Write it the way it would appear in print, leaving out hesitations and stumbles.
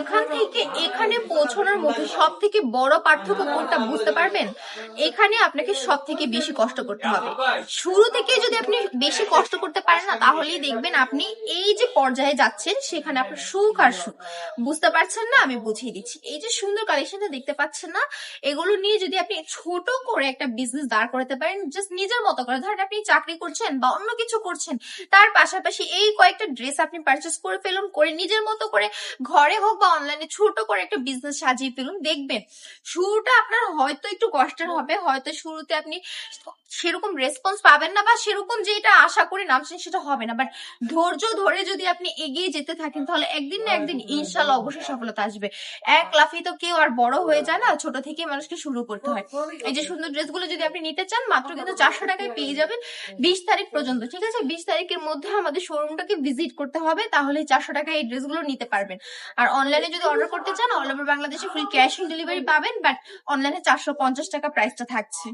এখান থেকে এখানে পৌঁছানোর মধ্যে সব থেকে বড় পার্থক্য কোনটা বুঝতে পারবেন? এখানে আপনাকে সব থেকে বেশি কষ্ট করতে হবে। শুরু থেকে যদি আপনি বেশি কষ্ট করতে পারেন না, তাহলেই দেখবেন আপনি এই যে পর্যায়ে যাচ্ছেন সেখানে আপনার সুখ আর সুখ। বুঝতে পারছেন না? আমি বুঝিয়ে দিচ্ছি। এই যে সুন্দর কালেকশনটা দেখতে পাচ্ছেন না, এগুলো নিয়ে যদি আপনি ছোট করে একটা বিজনেস দাঁড় করাতে পারেন, জাস্ট নিজের মতো করে, ধরেন আপনি চাকরি করছেন বা অন্য কিছু করছেন, তার পাশাপাশি এই কয়েকটা ড্রেস আপনি পারচেস করে ফেলুন, করে নিজের মতো করে ঘরে হোক বা অনলাইনে ছোট করে একটা বিজনেস সাজিয়ে ফেলুন। দেখবেন শুরুটা আপনার হয়তো একটু কষ্টের হবে, হয়তো শুরুতে আপনি সেরকম রেসপন্স পাবেন না বা সেরকম যেটা আশা করে নামছেন সেটা হবে না, বাট ধৈর্য ধরে যদি আপনি এগিয়ে যেতে থাকেন তাহলে একদিন না একদিন ইনশাল্লাহ অবশ্যই সফলতা আসবে। এক লাফে তো কেউ আর বড় হয়ে যায় না, ছোট থেকে মানুষকে শুরু করতে হয়। এই যে সুন্দর ড্রেসগুলো যদি আপনি নিতে চান, মাত্র কিন্তু 400 টাকায় পেয়ে যাবেন 20 তারিখ পর্যন্ত। ঠিক আছে, 20 তারিখের মধ্যে আমাদের শোরুমটাকে ভিজিট করতে হবে, তাহলে 400 টাকায় এই ড্রেসগুলো নিতে পারবেন। আর অনলাইনে যদি অর্ডার করতে চান, অল ওভার বাংলাদেশে ফ্রি ক্যাশ অন ডেলিভারি পাবেন, বাট অনলাইনে 450 টাকা প্রাইসটা থাকছে।